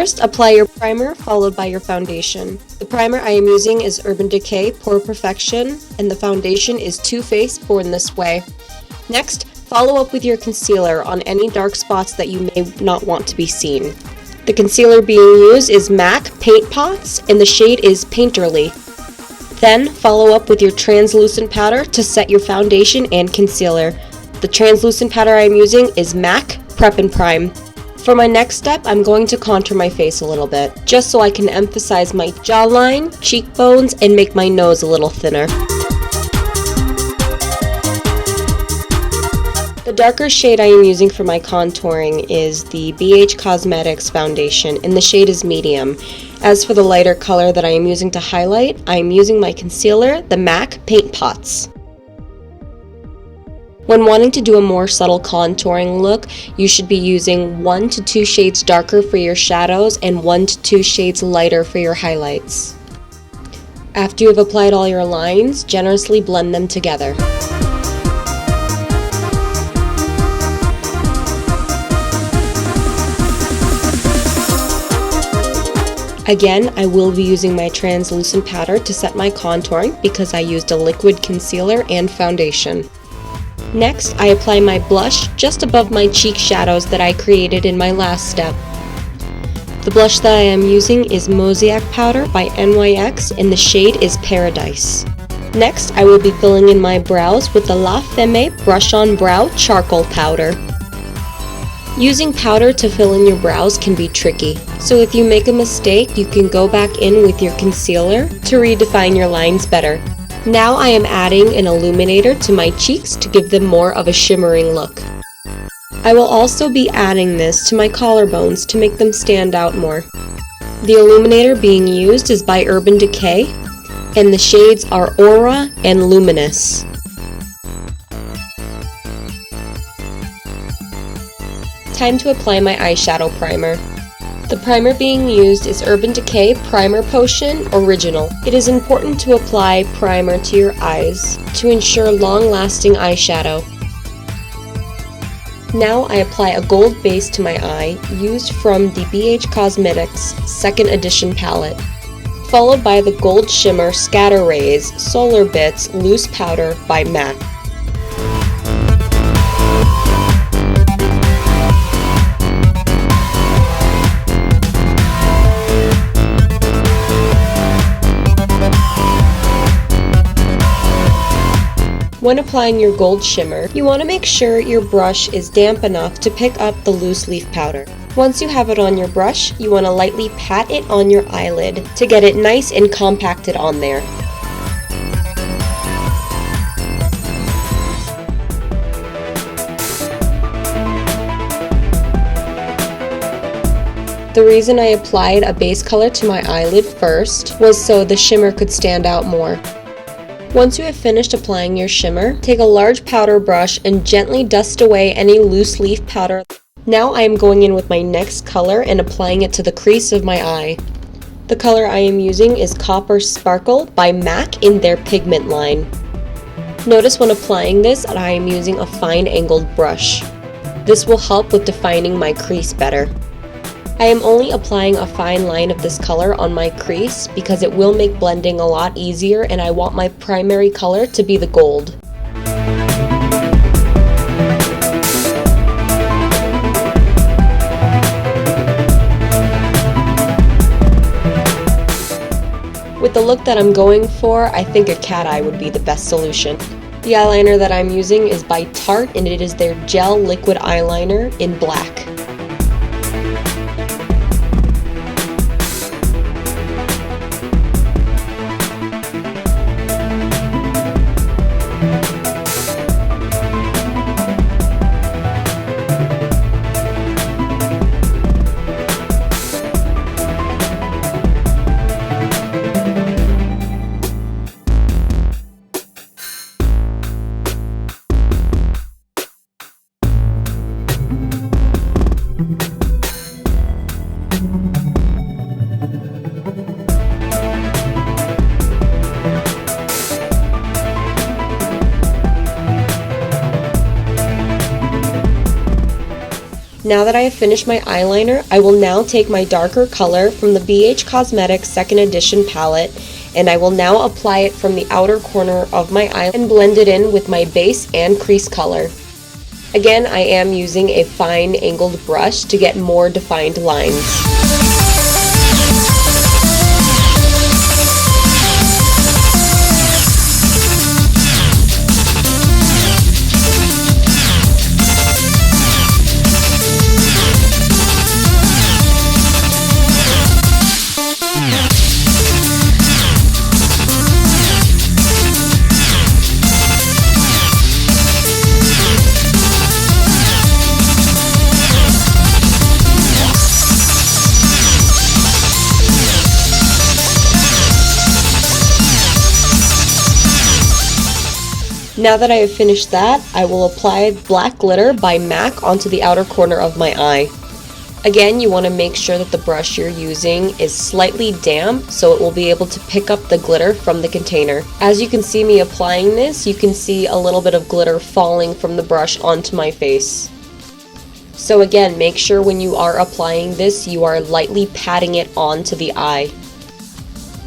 First, apply your primer followed by your foundation. The primer I am using is Urban Decay Pore Perfection, and the foundation is Too Faced Born This Way. Next, follow up with your concealer on any dark spots that you may not want to be seen. The concealer being used is MAC Paint Pots, and the shade is Painterly. Then, follow up with your translucent powder to set your foundation and concealer. The translucent powder I am using is MAC Prep and Prime. For my next step, I'm going to contour my face a little bit, just so I can emphasize my jawline, cheekbones, and make my nose a little thinner. The darker shade I am using for my contouring is the BH Cosmetics foundation, and the shade is medium. As for the lighter color that I am using to highlight, I am using my concealer, the MAC Paint Pots. When wanting to do a more subtle contouring look, you should be using 1 to 2 shades darker for your shadows and 1 to 2 shades lighter for your highlights. After you have applied all your lines, generously blend them together. Again, I will be using my translucent powder to set my contouring because I used a liquid concealer and foundation. Next, I apply my blush just above my cheek shadows that I created in my last step. The blush that I am using is Mosaic powder by NYX, and the shade is Paradise. Next, I will be filling in my brows with the La Femme Brush On Brow Charcoal Powder. Using powder to fill in your brows can be tricky, so if you make a mistake, you can go back in with your concealer to redefine your lines better. Now I am adding an illuminator to my cheeks to give them more of a shimmering look. I will also be adding this to my collarbones to make them stand out more. The illuminator being used is by Urban Decay, and the shades are Aura and Luminous. Time to apply my eyeshadow primer. The primer being used is Urban Decay Primer Potion Original. It is important to apply primer to your eyes to ensure long-lasting eyeshadow. Now I apply a gold base to my eye used from the BH Cosmetics 2nd Edition palette, followed by the Gold Shimmer Scatter Rays Solar Bits Loose Powder by MAC. When applying your gold shimmer, you want to make sure your brush is damp enough to pick up the loose leaf powder. Once you have it on your brush, you want to lightly pat it on your eyelid to get it nice and compacted on there. The reason I applied a base color to my eyelid first was so the shimmer could stand out more. Once you have finished applying your shimmer, take a large powder brush and gently dust away any loose leaf powder. Now I am going in with my next color and applying it to the crease of my eye. The color I am using is Copper Sparkle by MAC in their Pigment line. Notice when applying this that I am using a fine angled brush. This will help with defining my crease better. I am only applying a fine line of this color on my crease because it will make blending a lot easier, and I want my primary color to be the gold. With the look that I'm going for, I think a cat eye would be the best solution. The eyeliner that I'm using is by Tarte, and it is their Gel Liquid Eyeliner in black. Now that I have finished my eyeliner, I will now take my darker color from the BH Cosmetics 2nd Edition palette, and I will now apply it from the outer corner of my eye and blend it in with my base and crease color. Again, I am using a fine angled brush to get more defined lines. Now that I have finished that, I will apply Black Glitter by MAC onto the outer corner of my eye. Again, you want to make sure that the brush you're using is slightly damp so it will be able to pick up the glitter from the container. As you can see me applying this, you can see a little bit of glitter falling from the brush onto my face. So again, make sure when you are applying this, you are lightly patting it onto the eye.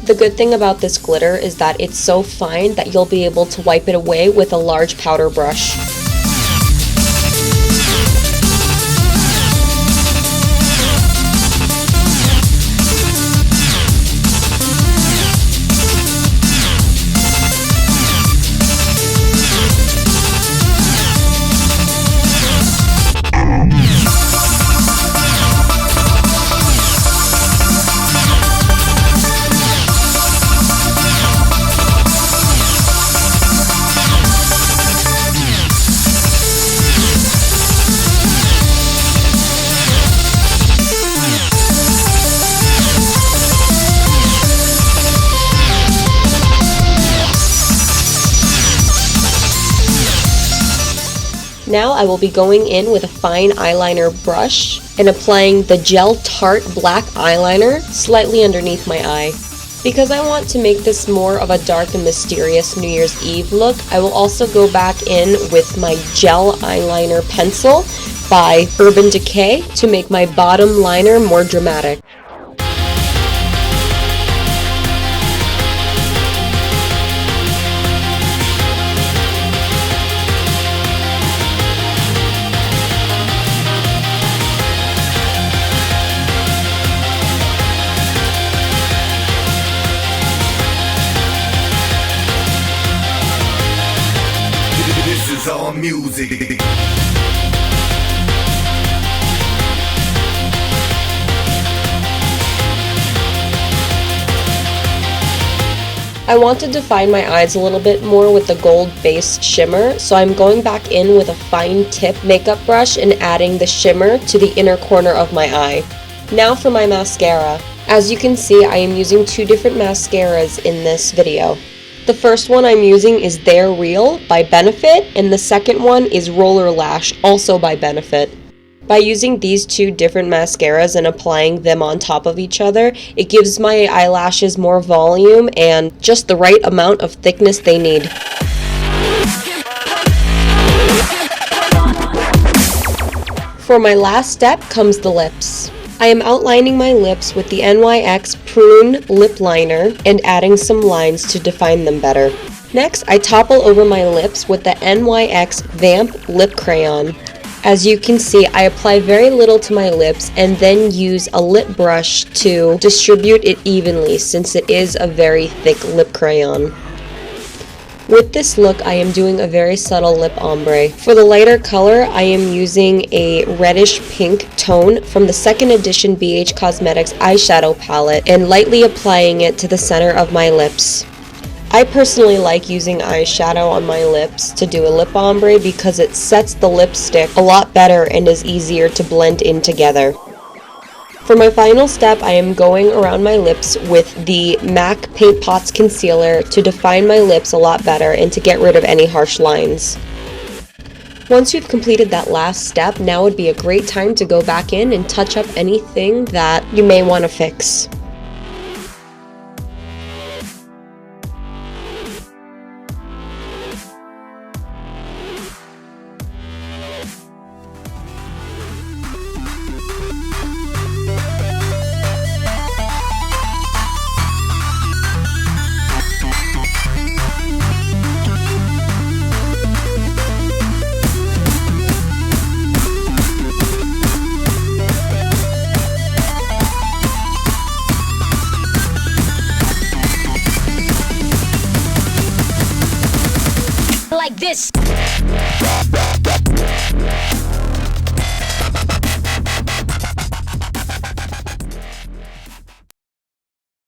The good thing about this glitter is that it's so fine that you'll be able to wipe it away with a large powder brush. Now I will be going in with a fine eyeliner brush and applying the Gel Tarte black eyeliner slightly underneath my eye. Because I want to make this more of a dark and mysterious New Year's Eve look, I will also go back in with my gel eyeliner pencil by Urban Decay to make my bottom liner more dramatic. All music. I want to define my eyes a little bit more with the gold base shimmer, so I'm going back in with a fine tip makeup brush and adding the shimmer to the inner corner of my eye. Now for my mascara. As you can see, I am using two different mascaras in this video. The first one I'm using is They're Real by Benefit, and the second one is Roller Lash, also by Benefit. By using these two different mascaras and applying them on top of each other, it gives my eyelashes more volume and just the right amount of thickness they need. For my last step comes the lips. I am outlining my lips with the NYX Prune lip liner and adding some lines to define them better. Next, I topple over my lips with the NYX Vamp lip crayon. As you can see, I apply very little to my lips and then use a lip brush to distribute it evenly since it is a very thick lip crayon. With this look, I am doing a very subtle lip ombre. For the lighter color, I am using a reddish pink tone from the 2nd Edition BH Cosmetics Eyeshadow palette and lightly applying it to the center of my lips. I personally like using eyeshadow on my lips to do a lip ombre because it sets the lipstick a lot better and is easier to blend in together. For my final step, I am going around my lips with the MAC Paint Pots Concealer to define my lips a lot better and to get rid of any harsh lines. Once you've completed that last step, now would be a great time to go back in and touch up anything that you may want to fix. this.